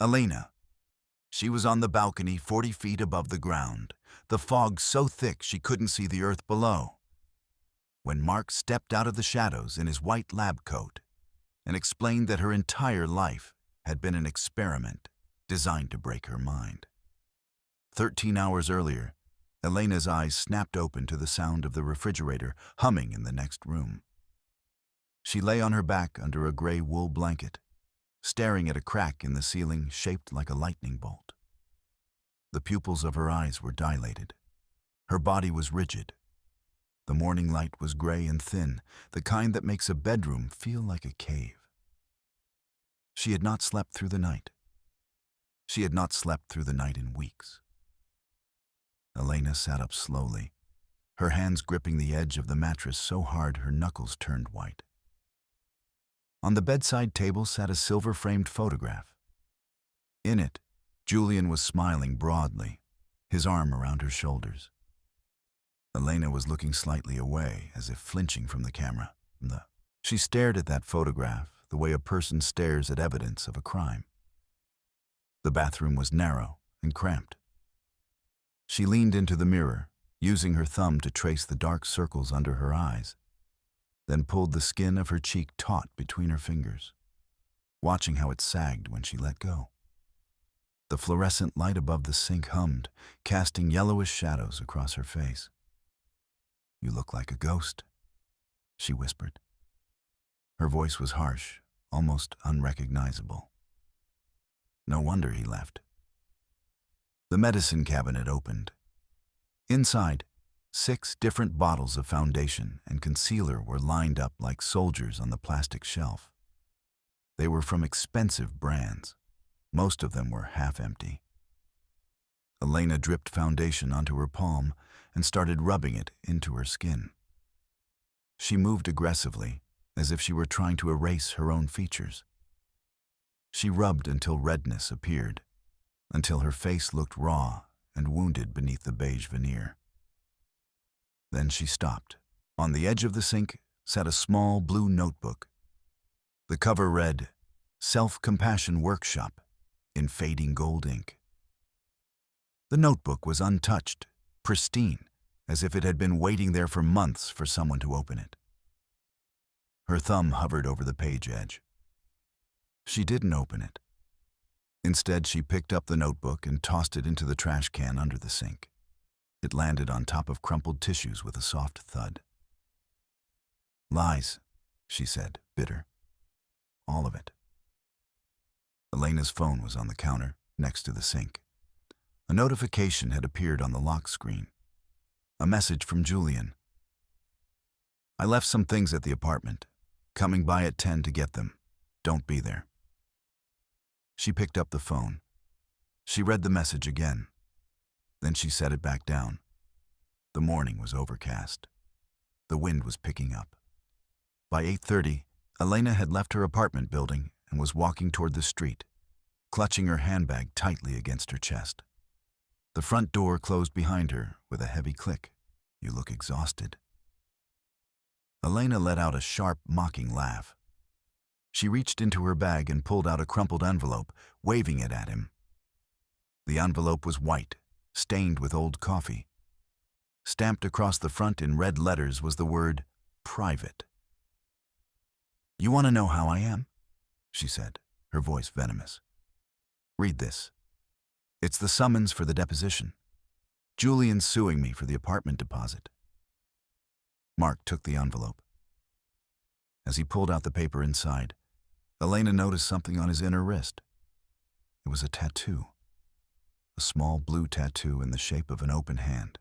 Elena. She was on the balcony 40 feet above the ground, the fog so thick she couldn't see the earth below. When Mark stepped out of the shadows in his white lab coat and explained that her entire life had been an experiment designed to break her mind. 13 hours earlier, Elena's eyes snapped open to the sound of the refrigerator humming in the next room. She lay on her back under a gray wool blanket, staring at a crack in the ceiling shaped like a lightning bolt. The pupils of her eyes were dilated. Her body was rigid. The morning light was gray and thin, the kind that makes a bedroom feel like a cave. She had not slept through the night. She had not slept through the night in weeks. Elena sat up slowly, her hands gripping the edge of the mattress so hard her knuckles turned white. On the bedside table sat a silver-framed photograph. In it, Julian was smiling broadly, his arm around her shoulders. Elena was looking slightly away, as if flinching from the camera. She stared at that photograph the way a person stares at evidence of a crime. The bathroom was narrow and cramped. She leaned into the mirror, using her thumb to trace the dark circles under her eyes, then pulled the skin of her cheek taut between her fingers, watching how it sagged when she let go. The fluorescent light above the sink hummed, casting yellowish shadows across her face. "You look like a ghost," she whispered. Her voice was harsh, almost unrecognizable. No wonder he left. The medicine cabinet opened. Inside, 6 different bottles of foundation and concealer were lined up like soldiers on the plastic shelf. They were from expensive brands. Most of them were half empty. Elena dripped foundation onto her palm and started rubbing it into her skin. She moved aggressively, as if she were trying to erase her own features. She rubbed until redness appeared, until her face looked raw and wounded beneath the beige veneer. Then she stopped. On the edge of the sink sat a small blue notebook. The cover read, "Self-Compassion Workshop," in fading gold ink. The notebook was untouched, pristine, as if it had been waiting there for months for someone to open it. Her thumb hovered over the page edge. She didn't open it. Instead, she picked up the notebook and tossed it into the trash can under the sink. It landed on top of crumpled tissues with a soft thud. "Lies," she said, bitter. "All of it." Elena's phone was on the counter, next to the sink. A notification had appeared on the lock screen. A message from Julian. "I left some things at the apartment. Coming by at 10 to get them. Don't be there." She picked up the phone. She read the message again. Then she set it back down. The morning was overcast. The wind was picking up. By 8:30, Elena had left her apartment building and was walking toward the street, clutching her handbag tightly against her chest. The front door closed behind her with a heavy click. "You look exhausted." Elena let out a sharp, mocking laugh. She reached into her bag and pulled out a crumpled envelope, waving it at him. The envelope was white, stained with old coffee. Stamped across the front in red letters was the word, "Private." "You want to know how I am?" she said, her voice venomous. "Read this. It's the summons for the deposition. Julian's suing me for the apartment deposit." Mark took the envelope. As he pulled out the paper inside, Elena noticed something on his inner wrist. It was a tattoo. A small blue tattoo in the shape of an open hand.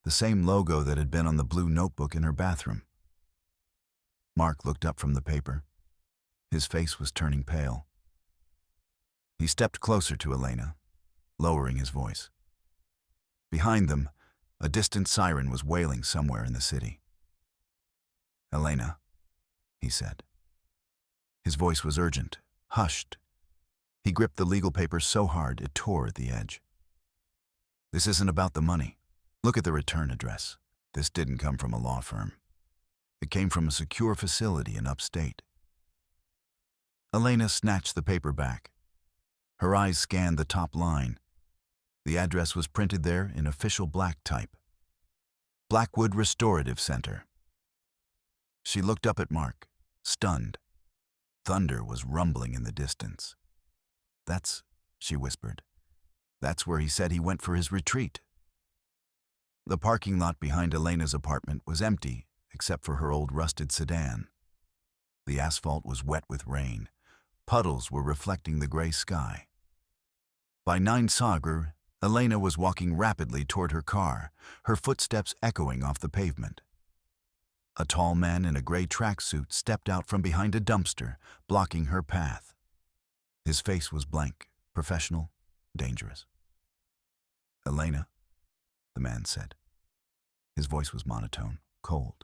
The same logo that had been on the blue notebook in her bathroom. Mark looked up from the paper. His face was turning pale. He stepped closer to Elena, lowering his voice. Behind them, a distant siren was wailing somewhere in the city. "Elena," he said. His voice was urgent, hushed. He gripped the legal paper so hard it tore at the edge. "This isn't about the money. Look at the return address. This didn't come from a law firm. It came from a secure facility in upstate." Elena snatched the paper back. Her eyes scanned the top line. The address was printed there in official black type. Blackwood Restorative Center. She looked up at Mark, stunned. Thunder was rumbling in the distance. "That's," she whispered. "That's where he said he went for his retreat." The parking lot behind Elena's apartment was empty, except for her old rusted sedan. The asphalt was wet with rain. Puddles were reflecting the gray sky. By 9 Sagar, Elena was walking rapidly toward her car, her footsteps echoing off the pavement. A tall man in a gray tracksuit stepped out from behind a dumpster, blocking her path. His face was blank, professional, dangerous. "Elena," the man said. His voice was monotone, cold.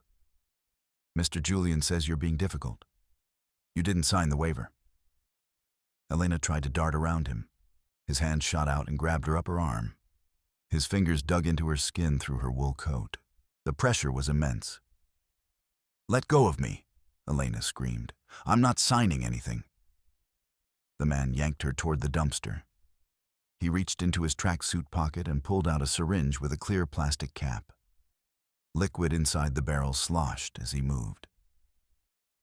"Mr. Julian says you're being difficult. You didn't sign the waiver." Elena tried to dart around him. His hand shot out and grabbed her upper arm. His fingers dug into her skin through her wool coat. The pressure was immense. "Let go of me," Elena screamed. "I'm not signing anything." The man yanked her toward the dumpster. He reached into his tracksuit pocket and pulled out a syringe with a clear plastic cap. Liquid inside the barrel sloshed as he moved.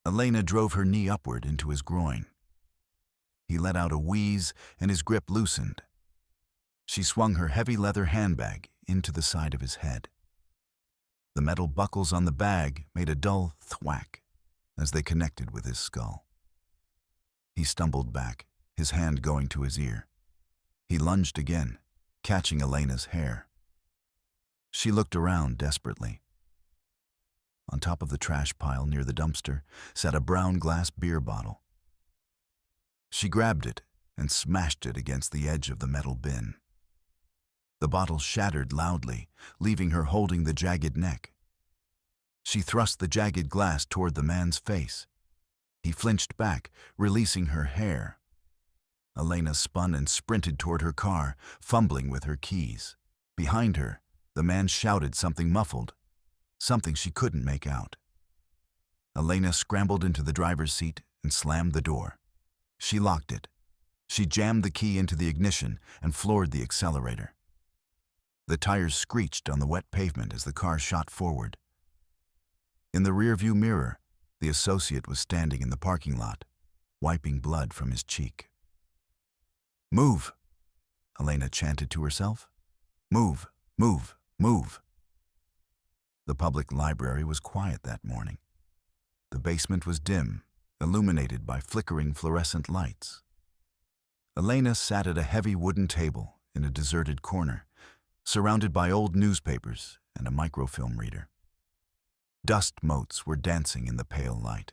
Elena drove her knee upward into his groin. He let out a wheeze and his grip loosened. She swung her heavy leather handbag into the side of his head. The metal buckles on the bag made a dull thwack as they connected with his skull. He stumbled back, his hand going to his ear. He lunged again, catching Elena's hair. She looked around desperately. On top of the trash pile near the dumpster sat a brown glass beer bottle. She grabbed it and smashed it against the edge of the metal bin. The bottle shattered loudly, leaving her holding the jagged neck. She thrust the jagged glass toward the man's face. He flinched back, releasing her hair. Elena spun and sprinted toward her car, fumbling with her keys. Behind her, the man shouted something muffled, something she couldn't make out. Elena scrambled into the driver's seat and slammed the door. She locked it. She jammed the key into the ignition and floored the accelerator. The tires screeched on the wet pavement as the car shot forward. In the rearview mirror, the associate was standing in the parking lot, wiping blood from his cheek. "Move," Elena chanted to herself. "Move, move, move." The public library was quiet that morning. The basement was dim, illuminated by flickering fluorescent lights. Elena sat at a heavy wooden table in a deserted corner, surrounded by old newspapers and a microfilm reader. Dust motes were dancing in the pale light.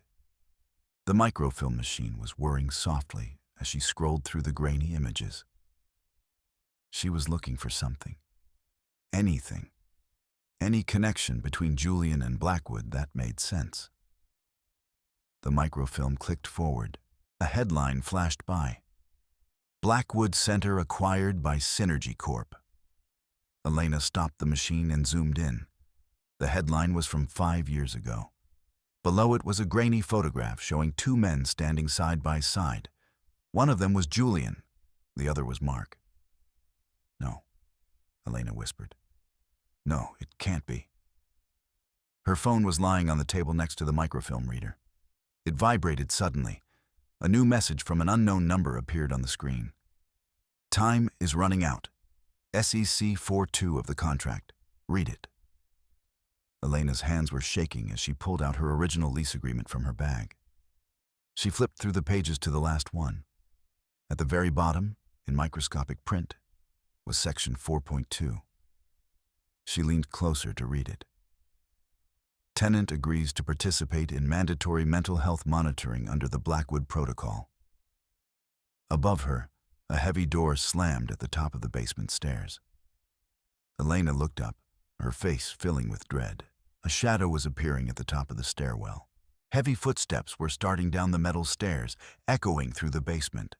The microfilm machine was whirring softly as she scrolled through the grainy images. She was looking for something. Anything. Any connection between Julian and Blackwood that made sense. The microfilm clicked forward. A headline flashed by. "Blackwood Center acquired by Synergy Corp." Elena stopped the machine and zoomed in. The headline was from 5 years ago. Below it was a grainy photograph showing 2 men standing side by side. One of them was Julian. The other was Mark. "No," Elena whispered. "No, it can't be." Her phone was lying on the table next to the microfilm reader. It vibrated suddenly. A new message from an unknown number appeared on the screen. "Time is running out. SEC 42 of the contract. Read it." Elena's hands were shaking as she pulled out her original lease agreement from her bag. She flipped through the pages to the last one. At the very bottom, in microscopic print, was section 4.2. She leaned closer to read it. "Tenant agrees to participate in mandatory mental health monitoring under the Blackwood Protocol." Above her, a heavy door slammed at the top of the basement stairs. Elena looked up, her face filling with dread. A shadow was appearing at the top of the stairwell. Heavy footsteps were starting down the metal stairs, echoing through the basement.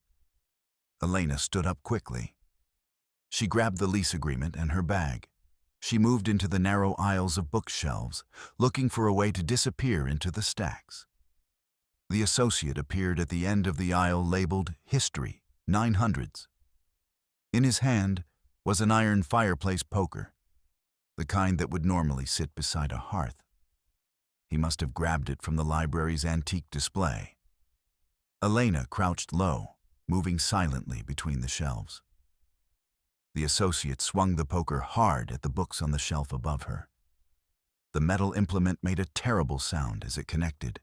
Elena stood up quickly. She grabbed the lease agreement and her bag. She moved into the narrow aisles of bookshelves, looking for a way to disappear into the stacks. The associate appeared at the end of the aisle labeled History, 900s. In his hand was an iron fireplace poker, the kind that would normally sit beside a hearth. He must have grabbed it from the library's antique display. Elena crouched low, moving silently between the shelves. The associate swung the poker hard at the books on the shelf above her. The metal implement made a terrible sound as it connected,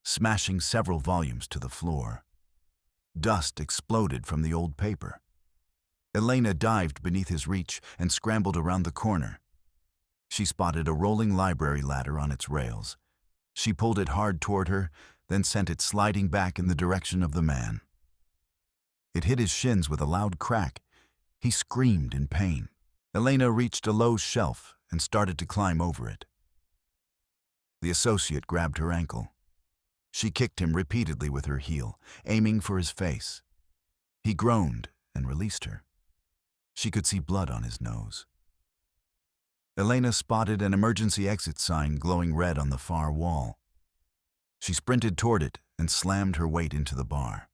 smashing several volumes to the floor. Dust exploded from the old paper. Elena dived beneath his reach and scrambled around the corner. She spotted a rolling library ladder on its rails. She pulled it hard toward her, then sent it sliding back in the direction of the man. It hit his shins with a loud crack. He screamed in pain. Elena reached a low shelf and started to climb over it. The associate grabbed her ankle. She kicked him repeatedly with her heel, aiming for his face. He groaned and released her. She could see blood on his nose. Elena spotted an emergency exit sign glowing red on the far wall. She sprinted toward it and slammed her weight into the bar.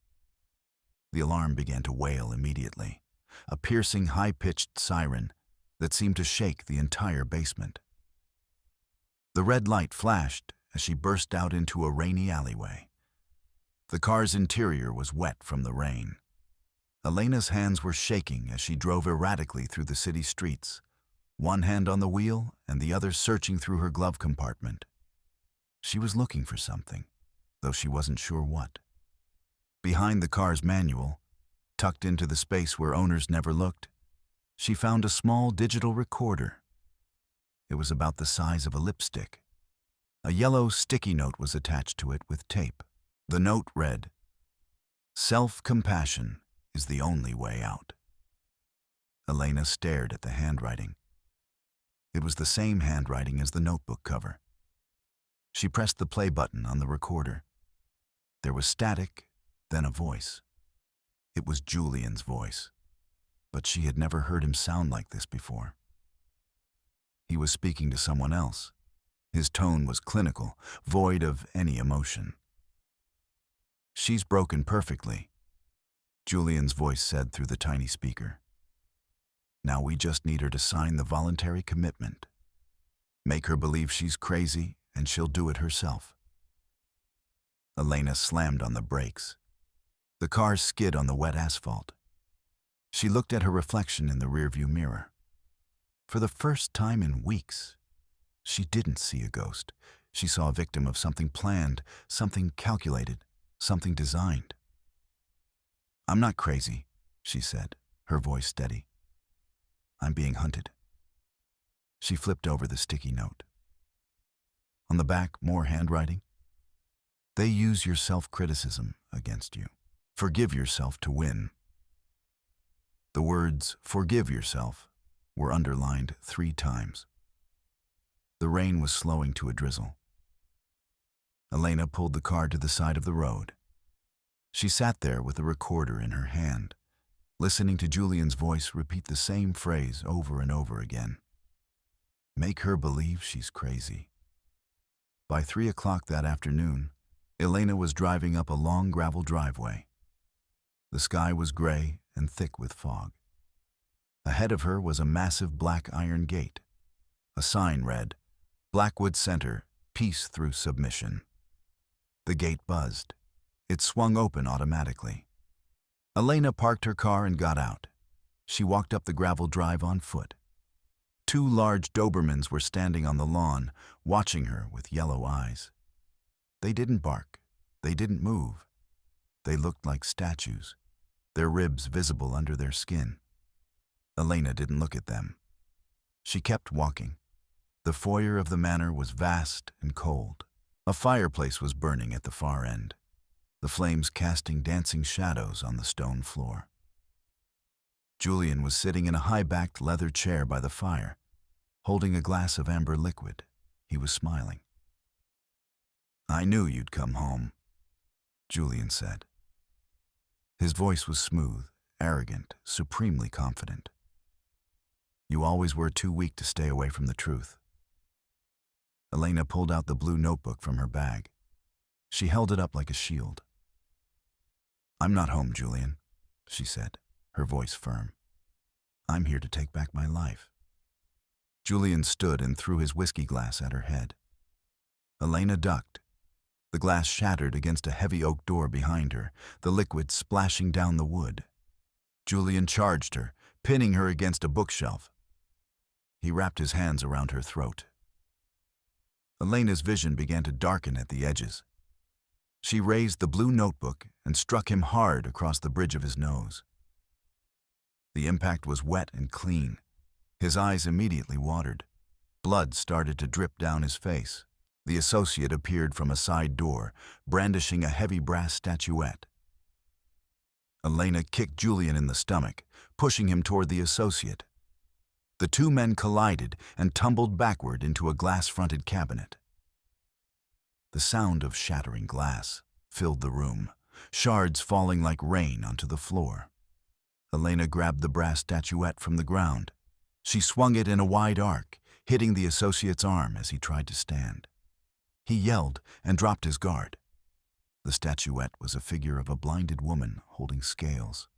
The alarm began to wail immediately, a piercing, high-pitched siren that seemed to shake the entire basement. The red light flashed as she burst out into a rainy alleyway. The car's interior was wet from the rain. Elena's hands were shaking as she drove erratically through the city streets, one hand on the wheel and the other searching through her glove compartment. She was looking for something, though she wasn't sure what. Behind the car's manual, tucked into the space where owners never looked, she found a small digital recorder. It was about the size of a lipstick. A yellow sticky note was attached to it with tape. The note read, "Self-compassion is the only way out." Elena stared at the handwriting. It was the same handwriting as the notebook cover. She pressed the play button on the recorder. There was static, then a voice. It was Julian's voice, but she had never heard him sound like this before. He was speaking to someone else. His tone was clinical, void of any emotion. "She's broken perfectly," Julian's voice said through the tiny speaker. "Now we just need her to sign the voluntary commitment. Make her believe she's crazy, and she'll do it herself." Elena slammed on the brakes. The car skid on the wet asphalt. She looked at her reflection in the rearview mirror. For the first time in weeks, she didn't see a ghost. She saw a victim of something planned, something calculated, something designed. "I'm not crazy," she said, her voice steady. "I'm being hunted." She flipped over the sticky note. On the back, more handwriting. "They use your self-criticism against you. Forgive yourself to win." The words, "forgive yourself," were underlined 3 times. The rain was slowing to a drizzle. Elena pulled the car to the side of the road. She sat there with the recorder in her hand, listening to Julian's voice repeat the same phrase over and over again. Make her believe she's crazy. By 3 o'clock that afternoon, Elena was driving up a long gravel driveway. The sky was gray and thick with fog. Ahead of her was a massive black iron gate. A sign read, "Blackwood Center, Peace Through Submission." The gate buzzed. It swung open automatically. Elena parked her car and got out. She walked up the gravel drive on foot. 2 large Dobermans were standing on the lawn, watching her with yellow eyes. They didn't bark. They didn't move. They looked like statues, their ribs visible under their skin. Elena didn't look at them. She kept walking. The foyer of the manor was vast and cold. A fireplace was burning at the far end, the flames casting dancing shadows on the stone floor. Julian was sitting in a high-backed leather chair by the fire, holding a glass of amber liquid. He was smiling. "I knew you'd come home," Julian said. His voice was smooth, arrogant, supremely confident. "You always were too weak to stay away from the truth." Elena pulled out the blue notebook from her bag. She held it up like a shield. "I'm not home, Julian," she said, her voice firm. I'm here to take back my life. Julian stood and threw his whiskey glass at her head. Elena ducked. The glass shattered against a heavy oak door behind her, the liquid splashing down the wood. Julian charged her, pinning her against a bookshelf. He wrapped his hands around her throat. Elena's vision began to darken at the edges. She raised the blue notebook and struck him hard across the bridge of his nose. The impact was wet and clean. His eyes immediately watered. Blood started to drip down his face. The associate appeared from a side door, brandishing a heavy brass statuette. Elena kicked Julian in the stomach, pushing him toward the associate. The two men collided and tumbled backward into a glass-fronted cabinet. The sound of shattering glass filled the room, shards falling like rain onto the floor. Elena grabbed the brass statuette from the ground. She swung it in a wide arc, hitting the associate's arm as he tried to stand. He yelled and dropped his guard. The statuette was a figure of a blinded woman holding scales.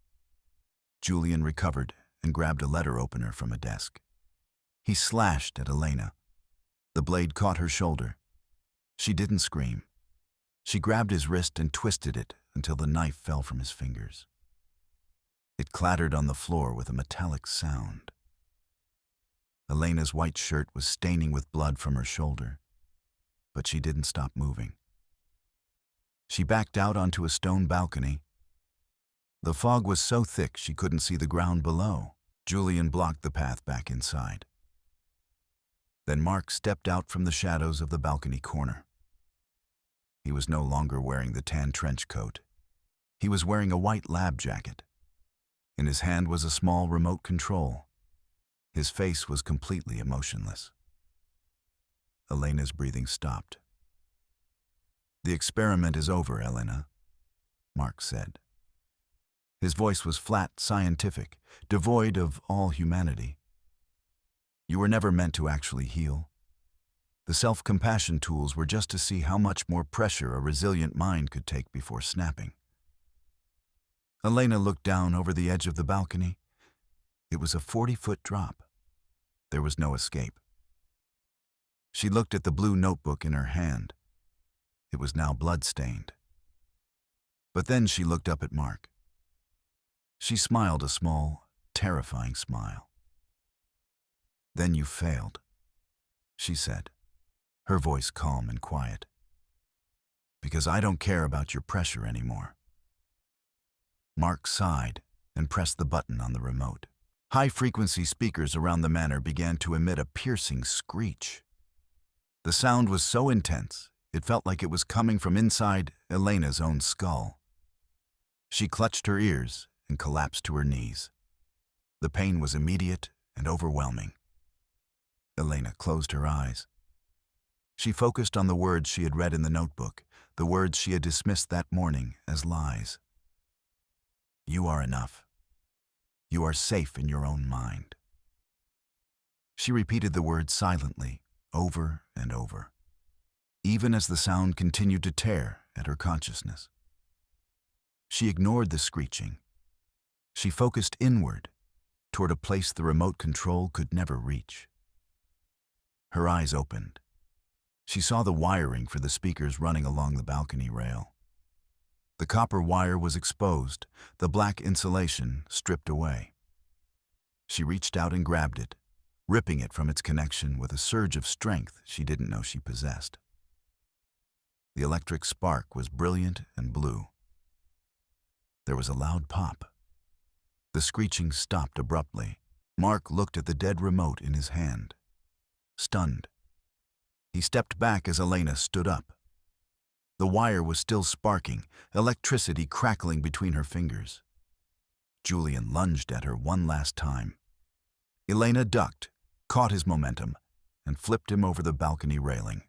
Julian recovered and grabbed a letter opener from a desk. He slashed at Elena. The blade caught her shoulder. She didn't scream. She grabbed his wrist and twisted it until the knife fell from his fingers. It clattered on the floor with a metallic sound. Elena's white shirt was staining with blood from her shoulder, but she didn't stop moving. She backed out onto a stone balcony. The fog was so thick she couldn't see the ground below. Julian blocked the path back inside. Then Mark stepped out from the shadows of the balcony corner. He was no longer wearing the tan trench coat. He was wearing a white lab jacket. In his hand was a small remote control. His face was completely emotionless. Elena's breathing stopped. "The experiment is over, Elena," Mark said. His voice was flat, scientific, devoid of all humanity. "You were never meant to actually heal. The self-compassion tools were just to see how much more pressure a resilient mind could take before snapping." Elena looked down over the edge of the balcony. It was a 40-foot drop. There was no escape. She looked at the blue notebook in her hand. It was now blood-stained. But then she looked up at Mark. She smiled a small, terrifying smile. "Then you failed," she said, her voice calm and quiet. "Because I don't care about your pressure anymore." Mark sighed and pressed the button on the remote. High-frequency speakers around the manor began to emit a piercing screech. The sound was so intense, it felt like it was coming from inside Elena's own skull. She clutched her ears and collapsed to her knees. The pain was immediate and overwhelming. Elena closed her eyes. She focused on the words she had read in the notebook, the words she had dismissed that morning as lies. "You are enough. You are safe in your own mind." She repeated the words silently, over and over, even as the sound continued to tear at her consciousness. She ignored the screeching. She focused inward, toward a place the remote control could never reach. Her eyes opened. She saw the wiring for the speakers running along the balcony rail. The copper wire was exposed, the black insulation stripped away. She reached out and grabbed it, ripping it from its connection with a surge of strength she didn't know she possessed. The electric spark was brilliant and blue. There was a loud pop. The screeching stopped abruptly. Mark looked at the dead remote in his hand, stunned. He stepped back as Elena stood up. The wire was still sparking, electricity crackling between her fingers. Julian lunged at her one last time. Elena ducked, caught his momentum, and flipped him over the balcony railing.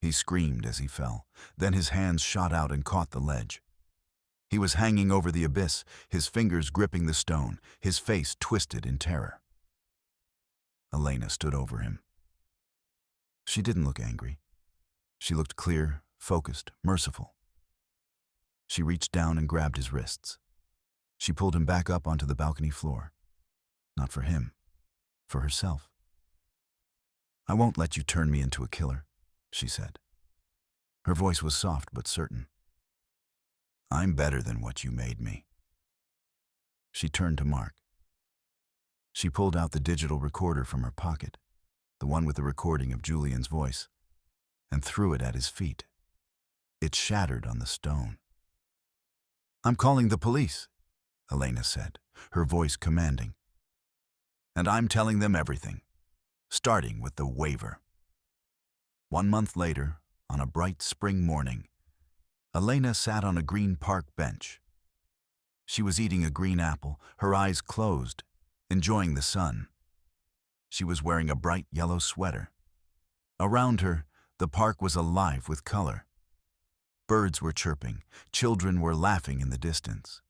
He screamed as he fell, then his hands shot out and caught the ledge. He was hanging over the abyss, his fingers gripping the stone, his face twisted in terror. Elena stood over him. She didn't look angry. She looked clear, focused, merciful. She reached down and grabbed his wrists. She pulled him back up onto the balcony floor. Not for him, for herself. "I won't let you turn me into a killer," she said. Her voice was soft but certain. "I'm better than what you made me." She turned to Mark. She pulled out the digital recorder from her pocket, the one with the recording of Julian's voice, and threw it at his feet. It shattered on the stone. "I'm calling the police," Elena said, her voice commanding. "And I'm telling them everything, starting with the waiver." 1 month later, on a bright spring morning, Elena sat on a green park bench. She was eating a green apple, her eyes closed, enjoying the sun. She was wearing a bright yellow sweater. Around her, the park was alive with color. Birds were chirping, children were laughing in the distance.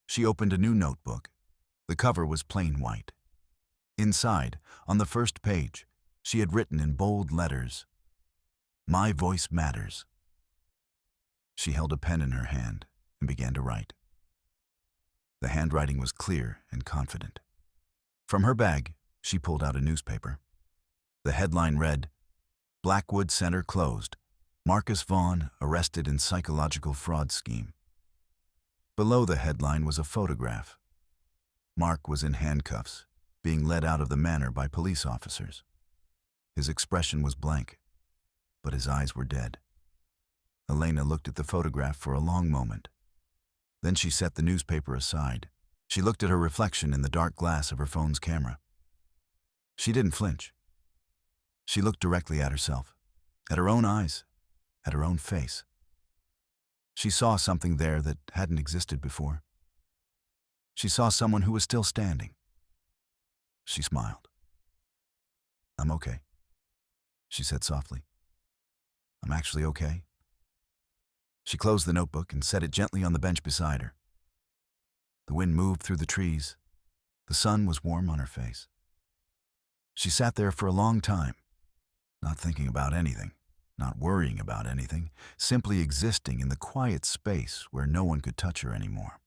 She opened a new notebook. The cover was plain white. Inside, on the first page, she had written in bold letters, "My voice matters." She held a pen in her hand and began to write. The handwriting was clear and confident. From her bag, she pulled out a newspaper. The headline read, "Blackwood Center closed. Marcus Vaughn arrested in psychological fraud scheme." Below the headline was a photograph. Mark was in handcuffs, being led out of the manor by police officers. His expression was blank, but his eyes were dead. Elena looked at the photograph for a long moment. Then she set the newspaper aside. She looked at her reflection in the dark glass of her phone's camera. She didn't flinch. She looked directly at herself, at her own eyes, at her own face. She saw something there that hadn't existed before. She saw someone who was still standing. She smiled. "I'm okay," she said softly. "I'm actually okay." She closed the notebook and set it gently on the bench beside her. The wind moved through the trees. The sun was warm on her face. She sat there for a long time, not thinking about anything, not worrying about anything, simply existing in the quiet space where no one could touch her anymore.